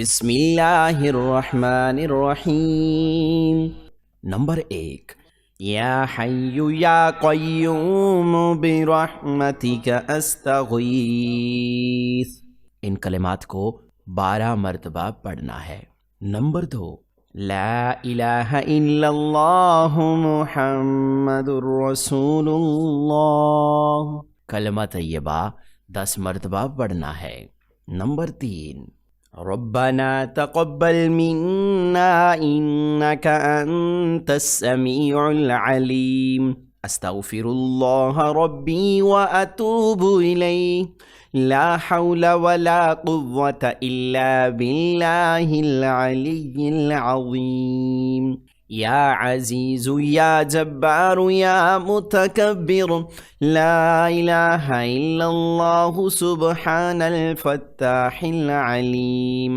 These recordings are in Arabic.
बिस्मिल्लाहिर्रहमानिर्रहीम। नंबर 1, या हय्यु या क़य्यूम बिरहमतिका अस्तगीथ। इन कलिमात को 12 मरतबा पढ़ना है। नंबर 2, ला इलाहा इल्लल्लाहु मुहम्मदुर रसूलुल्लाह। कलमा तय्यबा 10 मरतबा पढ़ना है। नंबर 3, रब्बना तक़ब्बल मिन्ना इन्नका अंतस समीउल अलीम। अस्तग़फिरुल्लाह रब्बी व अतूबु इलैहि। ला हौला वला कुव्वता इल्ला बिल्लाहिल अलिय्यिल अज़ीम। या अज़ीज़ु या जब्बारु या मुतकब्बिर। ला इलाहा इल्लल्लाहु सुब्हानल फत्ताहिल अलीम।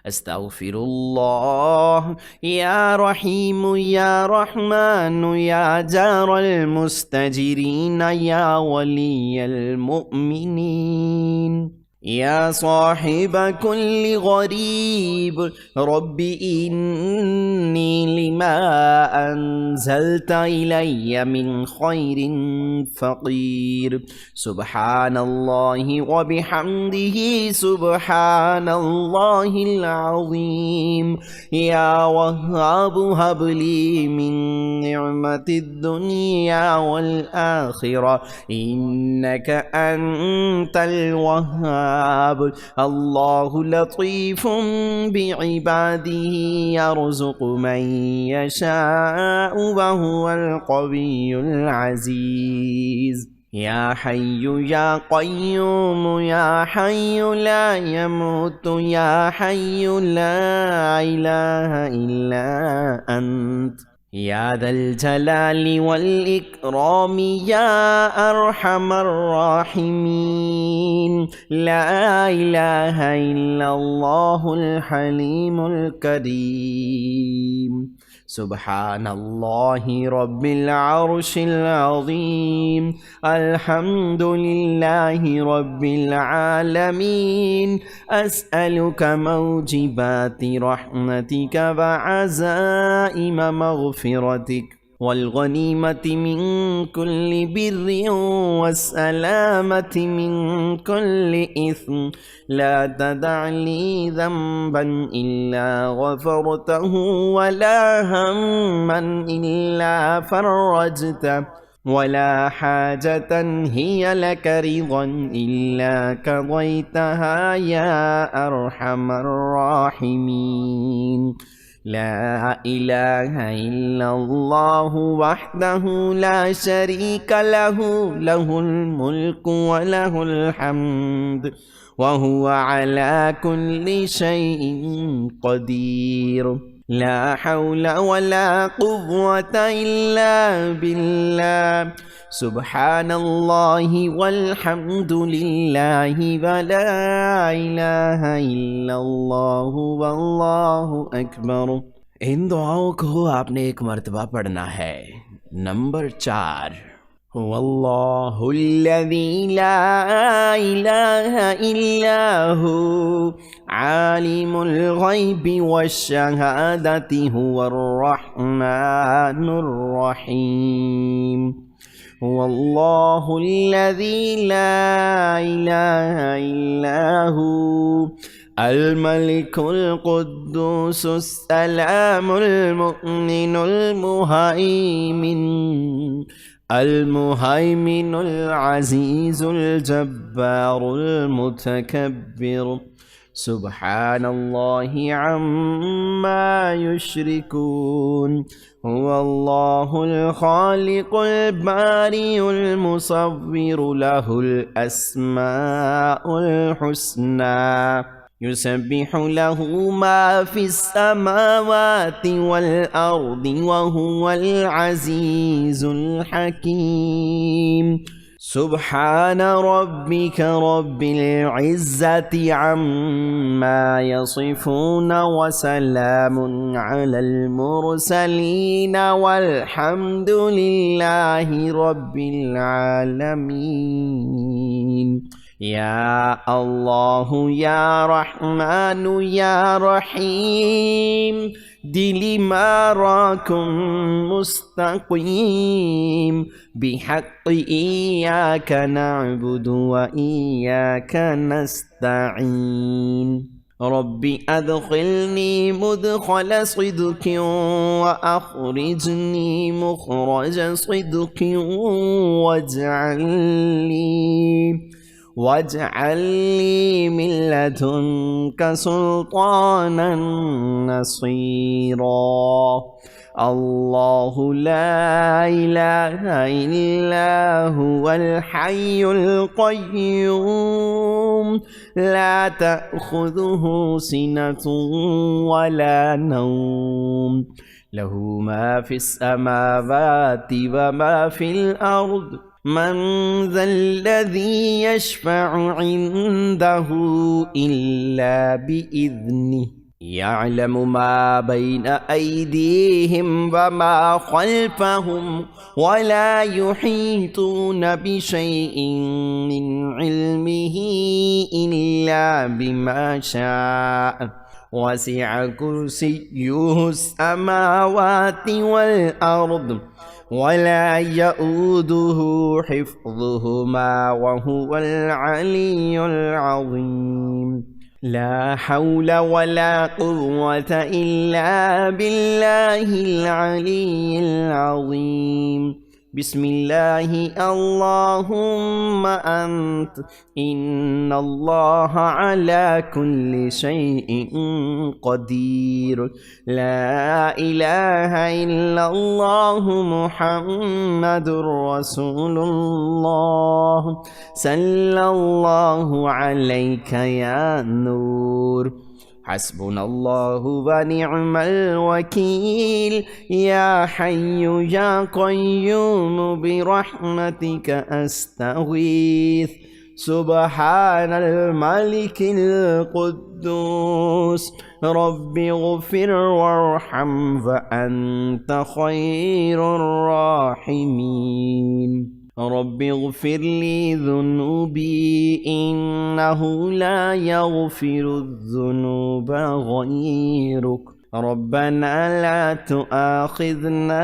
अस्तग़फिरुल्लाह। या रहीमु या रहमानु या जारल मुस्तजिरीन या वलियल मुमिनीन। या साहिब कुल्लि गरीब रब्बि इन्नी लिमा अंज़लता इलय्या मिन खैरिन फ़क़ीर। सुब्हानल्लाहि व बिहम्दिही सुब्हानल्लाहिल अज़ीम। या वह्हाबु हबली मिन निअमतिद दुनिया वल आखिरा इन्नका अंतल वह्हाब। अल्लाहु लतीफ़ुम बिइबादिही यरज़ुक़ु मन यशाअ व हुवल क़वियुल अज़ीज़। या हय्यु या क़य्यूम या हय्यु ला यमूतु या हय्यु ला इलाहा इल्ला अंत। या दल जलाली वल इकरामी या अरहमर राहिमीन। ला इलाहा इल्लल्लाहुल हलीमुल करीम। सुब्हानल्लाहि रब्बिल अर्शिल अज़ीम। अल्हम्दुलिल्लाहि रब्बिल आलमीन। अस्अलुका मौजिबाति रहमतिका व अज़ाइम मग़फ़िरतिक वल गनीमति मिन कुल्लि बिर्रिन वस्सलामति मिन कुल्लि इस्म। ला तदअ ली ज़ंबन इल्ला गफ़रतहु वला हम्मन इल्ला फ़र्रजतहु वला हाजतन हिय लक रिज़न इल्ला क़ज़यतहा या अरहमर राहिमीन। ला इलाहा इल्लल्लाहु वहदहु ला शरीका लहु लहुल मुल्कु व लहुल हम्द व हुवा अला कुल्लि शैइन क़दीर। ला हौला वला कुव्वता इल्ला बिल्लाह। सुब्हानल्लाहि वल्हम्दुलिल्लाहि व ला इलाहा इल्लल्लाहु वल्लाहु अकबर। इन दुआओं को आपने 1 मरतबा पढ़ना है। नंबर 4, वल्लाहुल्लज़ी ला इलाहा इल्ला हु आलिमुल गैबि वश्शहादति हुवर रहमानुर रहीम। वल्लाहुल्लज़ी ला इलाहा इल्ला हु अल मलिकुल कुद्दूसुस सलामुल मुमिनुल मुहैमिन अल मुहैमिनुल अज़ीज़ुल जब्बारुल मुतकब्बिर। सुब्हानल्लाहि अम्मा युश्रिकून। हुवल्लाहुल खालिकुल बारिउल मुसव्विरु लहुल अस्माउल हुस्ना। युसब्बिहु लहु मा फिस समावाति वल अर्दि व हुवल अज़ीज़ुल हकीम। सुब्हान रब्बिका रब्बिल इज़्ज़ति अम्मा यसिफून व सलामुन अलल मुरसलीन वल्हम्दुलिल्लाहि रब्बिल आलमीन। يا الله يا رحمن يا رحيم دلي ما راكم مستقيم بحق إياك نعبد وإياك نستعين ربي أدخلني مدخل صدق وأخرجني مخرج صدق واجعل لي من لدنك سلطانا نصيرا الله لا إله إلا هو الحي القيوم لا تأخذه سنة ولا نوم له ما في السماوات وما في الأرض من ذا الذي يشفع عنده إلا بإذنه يعلم ما بين أيديهم وما خلفهم ولا يحيطون بشيء من علمه إلا بما شاء وسع كرسيه السماوات والأرض ولا يؤوده حفظهما وهو العلي العظيم لا حول ولا قوة إلا بالله العلي العظيم بسم الله اللهم أنت إن الله على كل شيء قدير لا إله إلا الله محمد رسول الله صلى الله عليك يا نور حسبنا الله ونعم الوكيل يا حي يا قيوم برحمتك أستغيث سبحان الملك القدوس رب اغفر وارحم فأنت خير الراحمين رب اغفر لي ذنوبي إنه لا يغفر الذنوب غيرك ربنا لا تؤاخذنا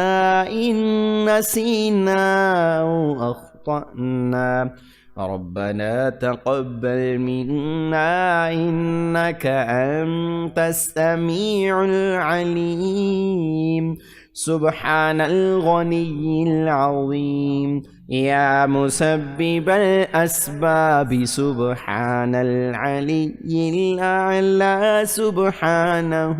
إن نسينا أو أخطأنا ربنا تقبل منا إنك أنت السميع العليم سبحان الغني العظيم يا مسبب الأسباب سبحان العلي الأعلى سبحانه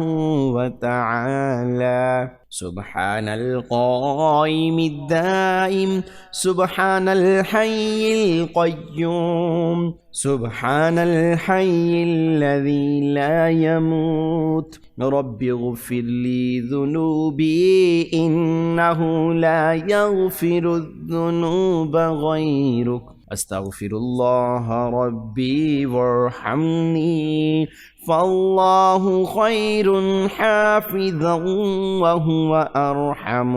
وتعالى سبحان القائم الدائم سبحان الحي القيوم سبحان الحي الذي لا يموت رب اغفر لي ذنوبي إنه لا يغفر الذنوب غيرك أستغفر الله ربي وارحمني فالله خير حافظا وهو أرحم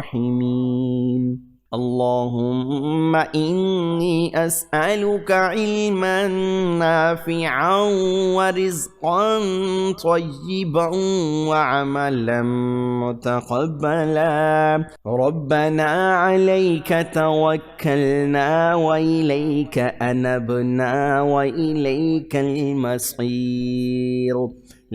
الراحمين اللهم إني أسألك علما نافعا ورزقا طيبا وعملا متقبلا ربنا عليك توكلنا وإليك أنبنا وإليك المصير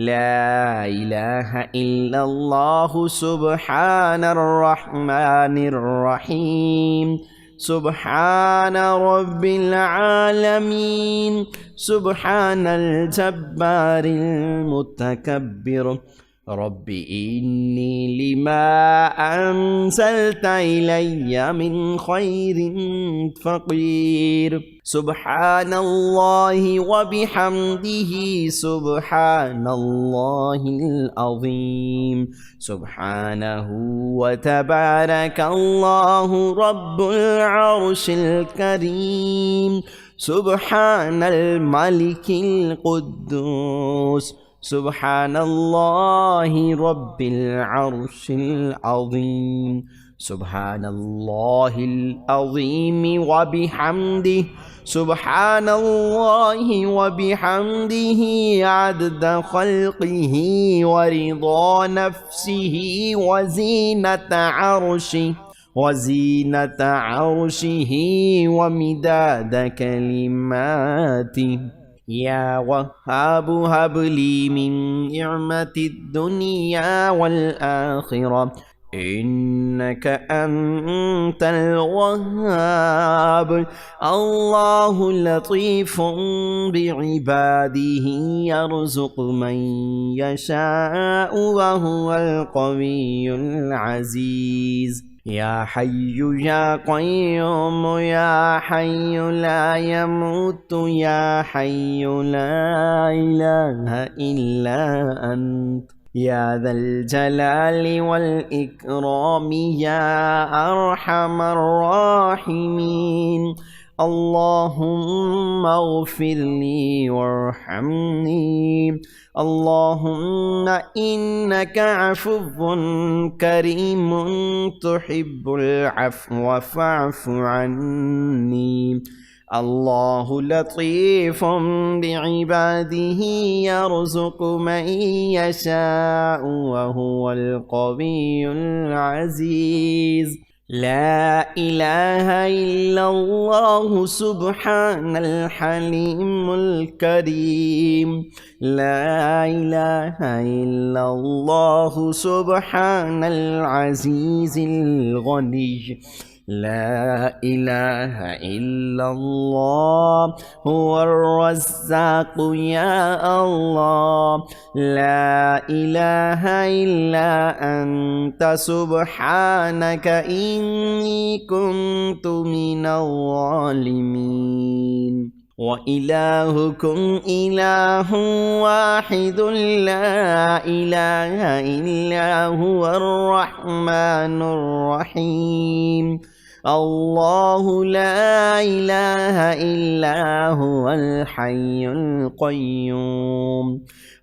لا إله إلا الله سبحان الرحمن الرحيم سبحان رب العالمين سبحان الجبار المتكبر رب إني لما أنزلت إلي من خير فقير سبحان الله وبحمده سبحان الله العظيم سبحانه وتبارك الله رب العرش الكريم سبحان الملك القدوس سبحان الله رب العرش العظيم سبحان الله العظيم وبحمده سبحان الله وبحمده عدد خلقه ورضا نفسه وزينة عرشه ومداد كلماته. يا وهاب هب لي من نعمة الدنيا والآخرة إنك أنت الوهاب. الله لطيف بعباده يرزق من يشاء وهو القوي العزيز. يا حي يا قيوم يا حي لا يموت يا حي لا إله إلا أنت يا ذا الجلال والإكرام يا أرحم الراحمين. اللهم اغفر لي وارحمني. اللهم إنك عفو كريم تحب العفو فاعف عني. الله لطيف بعباده يرزق من يشاء وهو القوي العزيز. لا إله إلا الله سبحان الحليم الكريم. لا إله إلا الله سبحان العزيز الغني. لا إله إلا الله هو الرزاق يا الله. لا إله إلا أنت سبحانك إني كنت من الظالمين. وإلهكم إله واحد لا إله إلا هو الرحمن الرحيم. الله لا إله إلا هو الحي القيوم.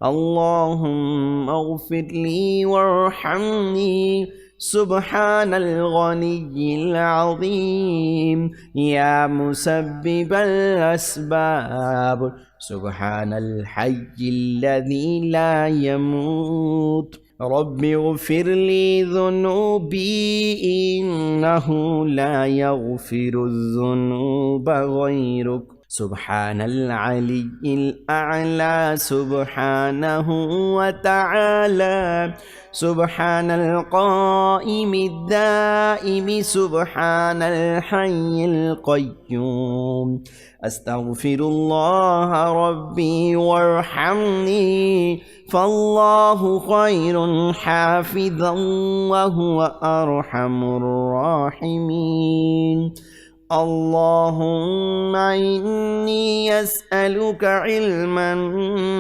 اللهم اغفر لي وارحمني سبحان الغني العظيم. يا مسبب الأسباب سبحان الحي الذي لا يموت. رب اغفر لي ذنوبي إنه لا يغفر الذنوب غيرك. سبحان العلي الأعلى سبحانه وتعالى. سبحان القائم الدائم سبحان الحي القيوم. أستغفر الله ربي وارحمني فالله خير حافظا وهو أرحم الراحمين. اللهم إني أسألك علما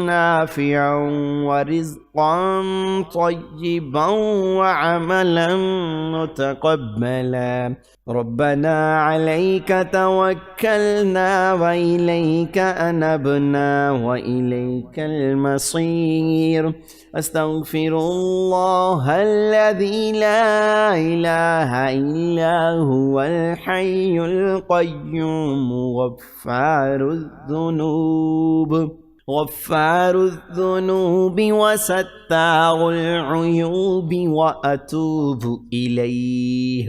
نافعا ورزقا طيبا وعملا متقبلا. ربنا عليك توكلنا وإليك أنبنا وإليك المصير. أستغفر الله الذي لا إله إلا هو الحي القيوم غفار الذنوب وستار العيوب وأتوب إليه.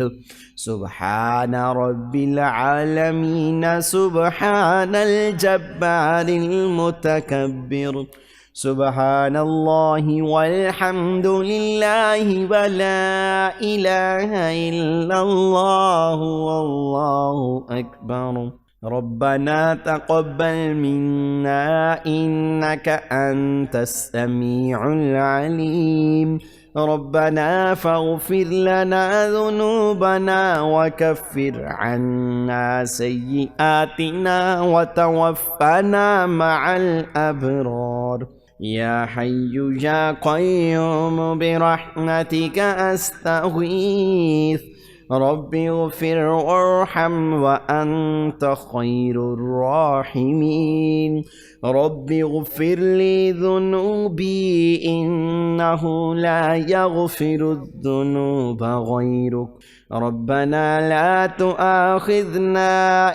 سبحان رب العالمين سبحان الجبار المتكبر. سبحان الله والحمد لله ولا إله إلا الله والله أكبر. ربنا تقبل منا إنك أنت السميع العليم. ربنا فاغفر لنا ذنوبنا وكفر عنا سيئاتنا وتوفنا مع الأبرار. يا حي يا قيوم برحمتك أستغيث رب اغفر وارحم وأنت خير الراحمين رب اغفر لي ذنوبي إنه لا يغفر الذنوب غيرك ربنا لا تؤاخذنا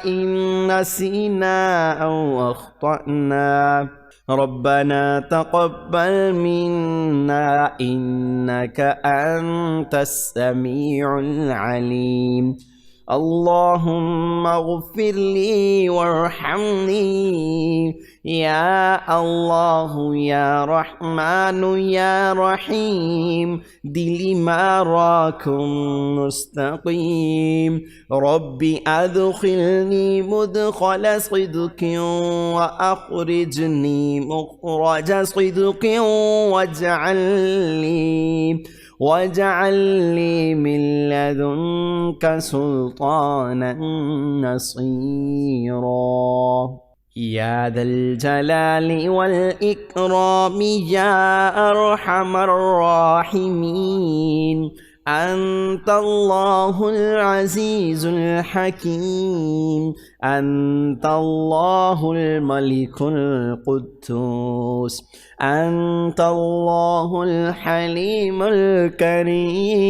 إن نسينا أو أخطأنا ربنا تقبل منا إنك أنت السميع العليم اللهم اغفر لي وارحمني يا الله يا رحمن يا رحيم دلي معراكم مستقيم ربي أدخلني مدخل صدق وأخرجني مخرج صدق واجعل لي من لدنك سلطانا نصيرا يا ذا الجلال والإكرام يا أرحم الراحمين أنت الله العزيز الحكيم أنت الله الملك القدوس أنت الله الحليم الكريم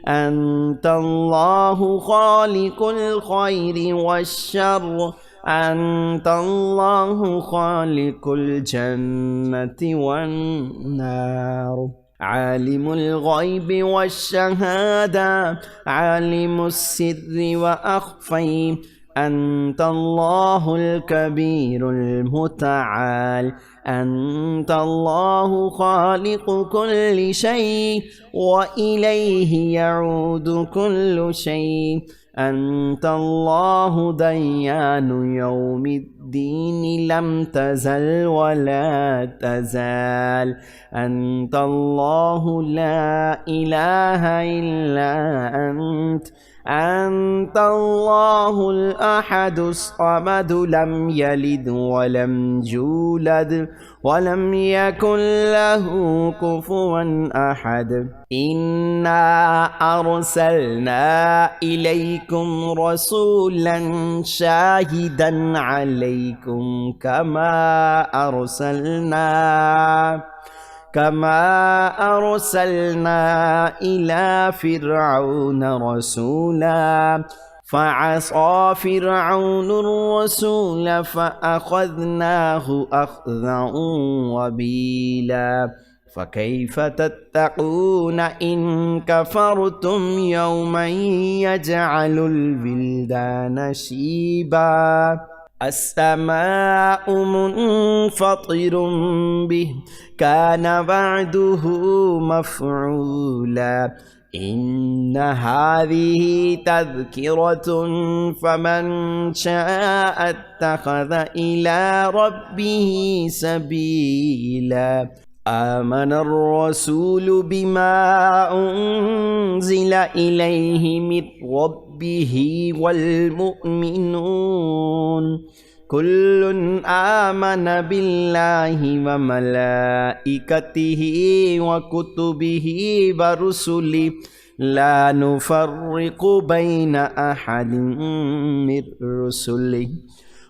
أنت الله خالق الخير والشر أنت الله خالق الجنة والنار عالم الغيب والشهادة عالم السر وأخفي أنت الله الكبير المتعال أنت الله خالق كل شيء وإليه يعود كل شيء أنت الله ديان يوم الدين لم تزل ولا تزال أنت الله لا إله إلا أنت الله الأحد الصمد لم يلد ولم يولد ولم يكن له كفوا أحد إنا أرسلنا إليكم رسولا شاهدا عليكم كما أرسلنا إلى فرعون رسولا فعصى فرعون الرسول فأخذناه أخذا وبيلا فكيف تتقون إن كفرتم يوما يجعل الولدان شيبا السماء منفطر به كان وعده مفعولا إن هذه تذكرة فمن شاء اتخذ إلى ربه سبيلا آمن الرسول بما أنزل إليه من ربه والمؤمنون كل آمن بالله وملائكته وكتبه ورسله لا نفرق بين أحد من رسله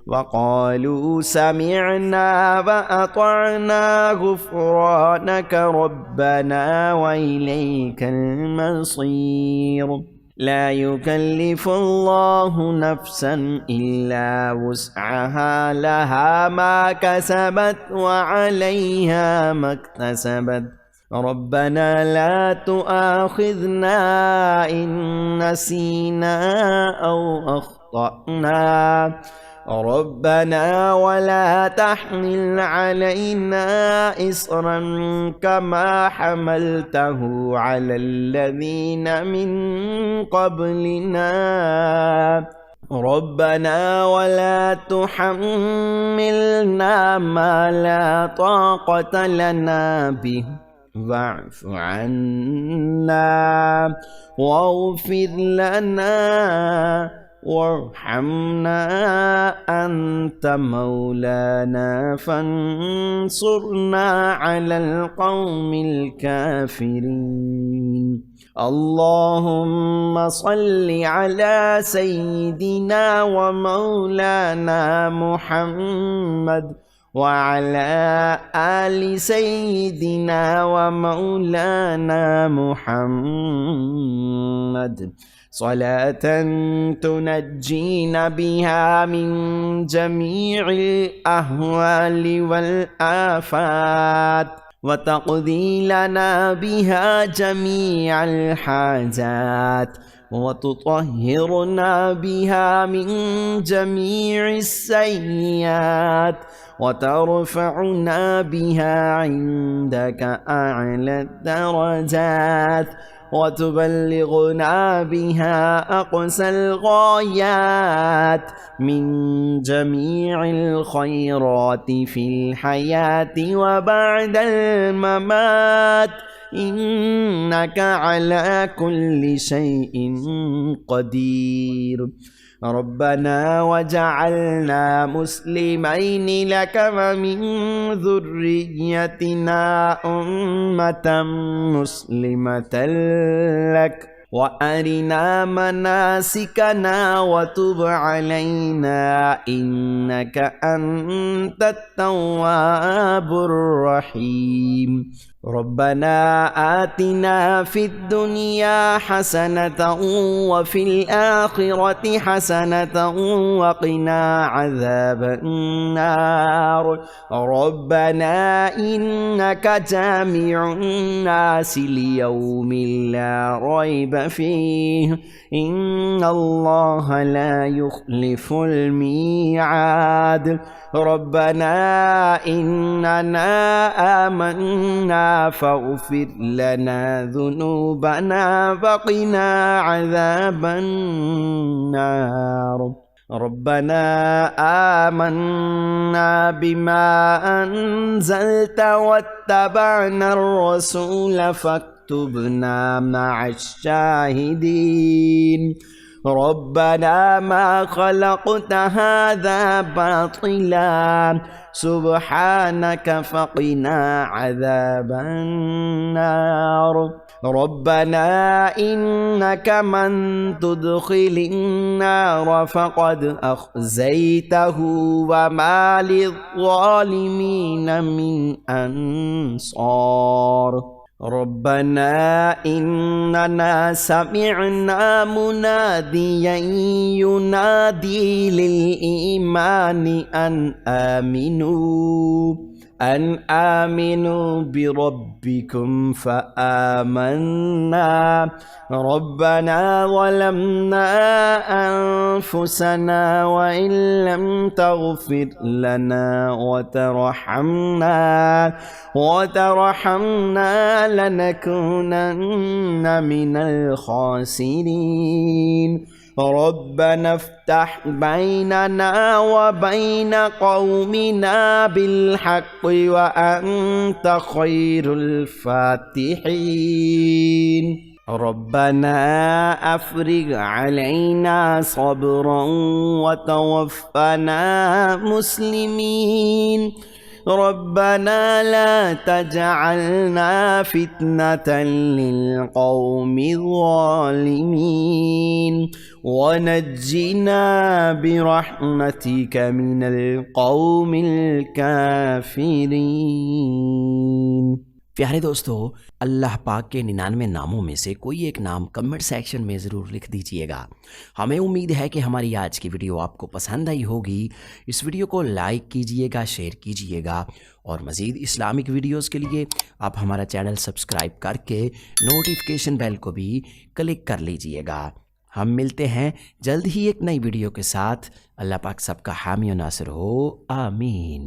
وقالوا سمعنا وأطعنا غفرانك ربنا وإليك المصير لا يكلف الله نفسا إلا وسعها لها ما كسبت وعليها ما اكتسبت ربنا لا تؤاخذنا إن نسينا أو أخطأنا ربنا ولا تحمل علينا إصرا كما حملته على الذين من قبلنا ربنا ولا تحملنا ما لا طاقة لنا به واعف عنا واغفر لنا وارحمنا أنت مولانا فانصرنا على القوم الكافرين. اللهم صل على سيدنا ومولانا محمد وعلى آل سيدنا ومولانا محمد صلاة تنجينا بها من جميع الأهوال والآفات وتقضي لنا بها جميع الحاجات وتطهرنا بها من جميع السيئات وترفعنا بها عندك أعلى الدرجات وتبلغنا بها أقصى الغايات من جميع الخيرات في الحياة وبعد الممات إنك على كل شيء قدير. ربنا وجعلنا مسلمين لك ومن ذريتنا أمة مسلمة لك وأرنا مناسكنا وتب علينا إنك أنت التواب الرحيم. ربنا آتنا في الدنيا حسنة وفي الآخرة حسنة وقنا عذاب النار. ربنا إنك جامع الناس ليوم لا ريب فيه إن الله لا يخلف الميعاد. ربنا إننا آمنا فاغفر لنا ذنوبنا وقنا عذاب النار. ربنا آمنا بما أنزلت واتبعنا الرسول فاكتبنا مع الشاهدين. ربنا ما خلقت هذا باطلا سبحانك فقنا عذاب النار. ربنا إنك من تدخل النار فقد أخزيته وما للظالمين من أنصار. ربنا إننا سمعنا مناديا ينادي للإيمان أن آمنوا بربكم فآمنا. ربنا ظلمنا أنفسنا وإن لم تغفر لنا وترحمنا لنكونن من الخاسرين. ربنا افتح بيننا وبين قومنا بالحق وأنت خير الفاتحين. ربنا أفرغ علينا صبرا وتوفنا مسلمين. ربنا لا تجعلنا فتنة للقوم الظالمين ونجنا برحمتك من القوم الكافرين. प्यारे दोस्तों, अल्लाह पाक के 99 नामों में से कोई एक नाम कमेंट सेक्शन में ज़रूर लिख दीजिएगा। हमें उम्मीद है कि हमारी आज की वीडियो आपको पसंद आई होगी। इस वीडियो को लाइक कीजिएगा, शेयर कीजिएगा और मज़ीद इस्लामिक वीडियोस के लिए आप हमारा चैनल सब्सक्राइब करके नोटिफिकेशन बेल को भी क्लिक कर लीजिएगा। हम मिलते हैं जल्द ही एक नई वीडियो के साथ। अल्लाह पाक सबका हामी और नासिर हो, आमीन।